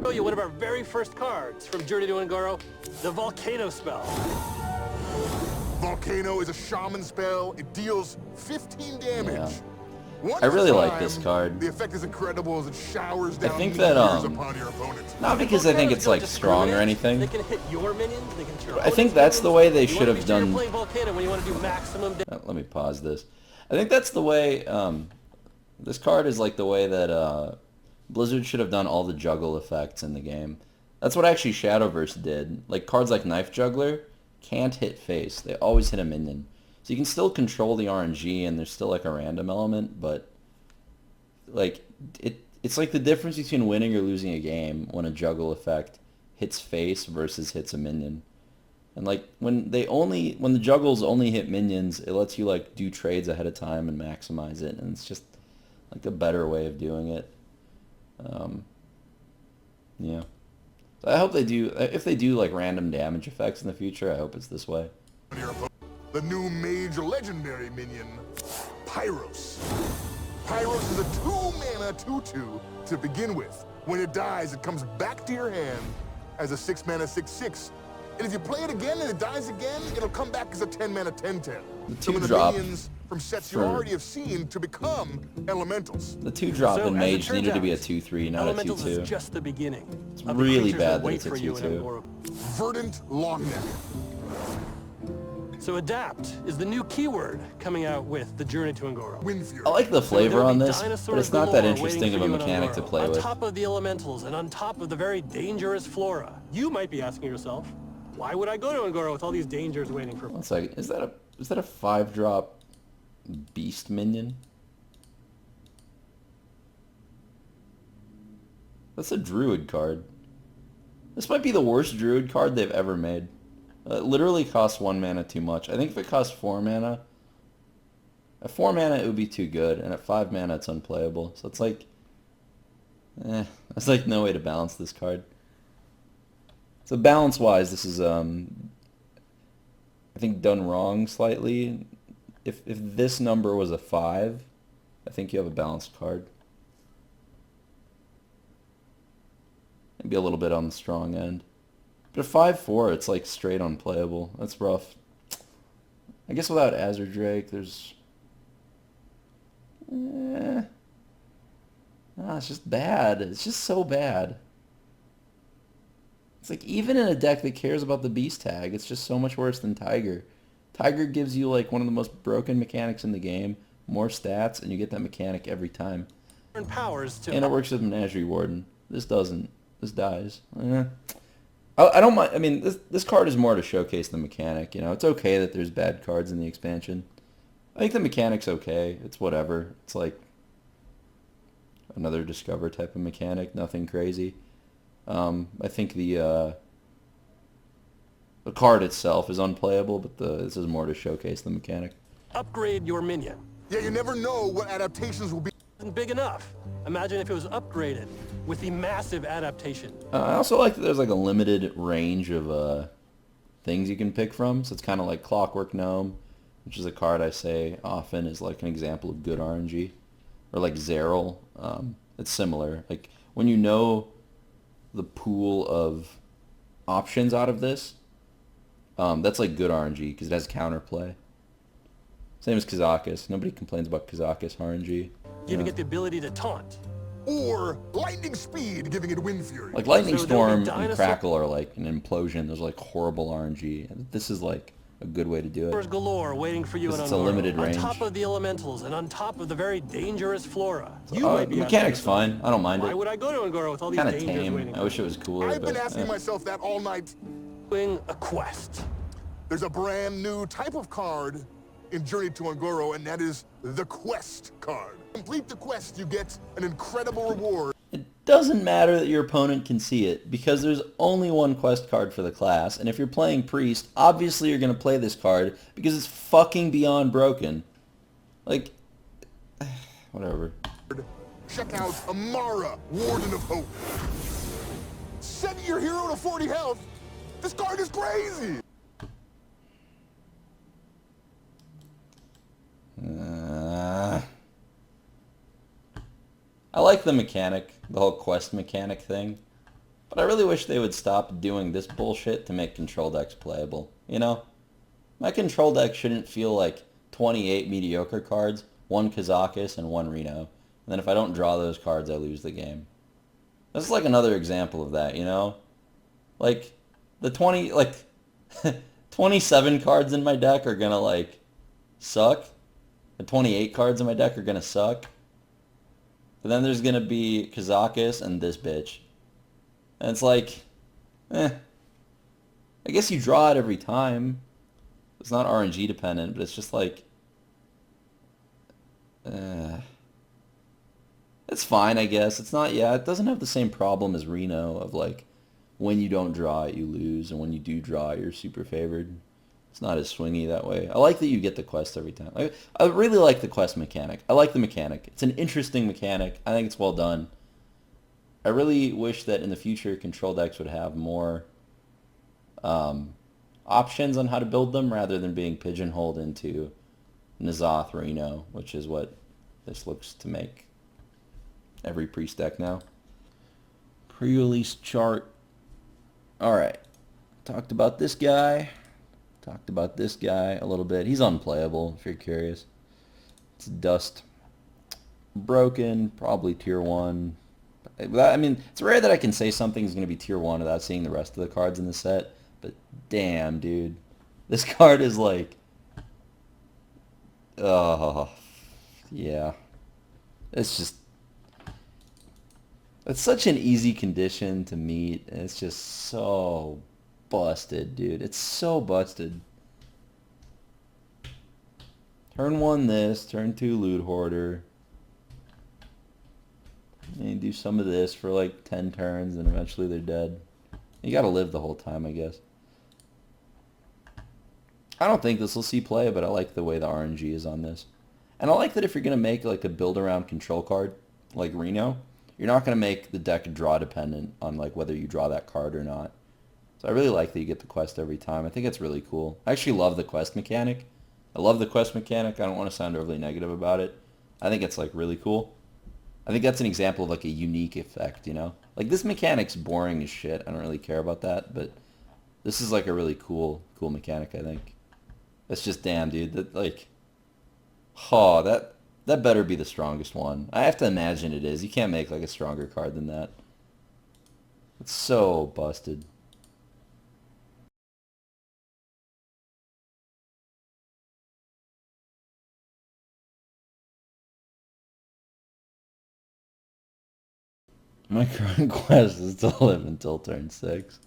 show you one of our very first cards from Journey to Ungoro, the Volcano spell. Volcano is a shaman spell. It deals 15 damage. I really like this card. The effect is incredible as it showers down upon your opponent. Not because I think it's like strong or anything. They can hit your minions, they can I think that's the way they should have done. Volcano when you want to do maximum let me pause this. I think that's the way. This card is like the way that Blizzard should have done all the juggle effects in the game. That's what actually Shadowverse did. Like cards like Knife Juggler can't hit face. They always hit a minion. So you can still control the RNG and there's still like a random element, but like it's like the difference between winning or losing a game when a juggle effect hits face versus hits a minion. And like when the juggles only hit minions, it lets you like do trades ahead of time and maximize it, and it's just like a better way of doing it. Yeah. So I hope they do, if they do like random damage effects in the future, I hope it's this way. The new major legendary minion, Pyros. Pyros is a 2-mana 2/2 to begin with. When it dies, it comes back to your hand as a 6-mana 6/6. And if you play it again and it dies again, it'll come back as a 10-mana 10/10. Some of the minions from sets you already have seen to become elementals. The 2-drop in Mage needed to be a 2/3, not a 2/2. Is just the beginning. It's really bad that it's a 2/2. Verdant Longneck. So adapt is the new keyword coming out with the Journey to Ungoro. I like the flavor on this, but it's not that interesting of a mechanic to play with. On top of the elementals and on top of the very dangerous flora, you might be asking yourself, why would I go to Ungoro with all these dangers waiting for me? 1 second, is that a 5-drop beast minion? That's a druid card. This might be the worst druid card they've ever made. It literally costs 1 mana too much. I think if it cost 4 mana, at 4 mana it would be too good, and at 5 mana it's unplayable. So it's like, there's like no way to balance this card. So balance-wise, this is I think done wrong slightly. If this number was a 5, I think you have a balanced card. Maybe a little bit on the strong end. But a 5/4, it's like straight unplayable. That's rough. I guess without Azure Drake, there's... it's just bad. It's just so bad. It's like even in a deck that cares about the beast tag, it's just so much worse than Tiger. Tiger gives you like one of the most broken mechanics in the game, more stats, and you get that mechanic every time. And it works with Menagerie Warden. This doesn't. This dies. I don't mind. I mean, this card is more to showcase the mechanic. You know, it's okay that there's bad cards in the expansion. I think the mechanic's okay. It's whatever. It's like another Discover type of mechanic. Nothing crazy. I think the card itself is unplayable, but this is more to showcase the mechanic. Upgrade your minion. Yeah, you never know what adaptations will be. Isn't big enough. Imagine if it was upgraded with the massive adaptation. I also like that there's like a limited range of things you can pick from. So it's kind of like Clockwork Gnome, which is a card I say often is like an example of good RNG. Or like Zeril. It's similar. Like when you know the pool of options out of this, that's like good RNG because it has counterplay. Same as Kazakus. Nobody complains about Kazakus RNG. Giving it the ability to taunt. Or Lightning Speed, giving it Wind Fury. Like Lightning Storm and Crackle are like an implosion. There's like horrible RNG. This is like a good way to do it. There's galore waiting for you in it's a limited range. On top of the elementals and on top of the very dangerous flora. The mechanic's fine. I don't mind it. Why would I go to Ungoro with all these dangers tame. waiting? I wish it was cooler. I've been asking myself that all night. Doing a quest. There's a brand new type of card in Journey to Ungoro, and that is the Quest card. Complete the quest, you get an incredible reward. It doesn't matter that your opponent can see it, because there's only one quest card for the class, and if you're playing Priest, obviously you're going to play this card, because it's fucking beyond broken. Like, whatever. Check out Amara, Warden of Hope. Set your hero to 40 health. This card is crazy. I like the mechanic, the whole quest mechanic thing. But I really wish they would stop doing this bullshit to make control decks playable, you know? My control deck shouldn't feel like 28 mediocre cards, 1 Kazakus and 1 Reno. And then if I don't draw those cards, I lose the game. This is like another example of that, you know? Like, the 27 cards in my deck are gonna, like, suck. The 28 cards in my deck are gonna suck. But then there's gonna be Kazakus and this bitch. And it's like, I guess you draw it every time. It's not RNG dependent, but it's just like, it's fine, I guess. It's not, it doesn't have the same problem as Reno of like, when you don't draw it, you lose, and when you do draw it, you're super favored. It's not as swingy that way. I like that you get the quest every time. I really like the quest mechanic. I like the mechanic. It's an interesting mechanic. I think it's well done. I really wish that in the future control decks would have more options on how to build them rather than being pigeonholed into N'Zoth Reno, which is what this looks to make every priest deck now. Pre-release chart. Alright. Talked about this guy. Talked about this guy a little bit. He's unplayable, if you're curious. It's dust. Broken, probably tier 1. I mean, it's rare that I can say something's going to be tier 1 without seeing the rest of the cards in the set. But damn, dude. This card is like... Oh, yeah. It's just... It's such an easy condition to meet. And it's just so busted, dude. It's so busted. Turn 1 this, turn 2 Loot Hoarder. And you do some of this for like 10 turns and eventually they're dead. You gotta live the whole time, I guess. I don't think this will see play, but I like the way the RNG is on this. And I like that if you're gonna make like a build around control card, like Reno, you're not gonna make the deck draw dependent on like whether you draw that card or not. So I really like that you get the quest every time. I think it's really cool. I actually love the quest mechanic. I love the quest mechanic. I don't want to sound overly negative about it. I think it's like really cool. I think that's an example of like a unique effect, you know? Like this mechanic's boring as shit. I don't really care about that, but this is like a really cool mechanic, I think. That's just damn, dude. That like, oh, that better be the strongest one. I have to imagine it is. You can't make like a stronger card than that. It's so busted. My current quest is to live until turn 6.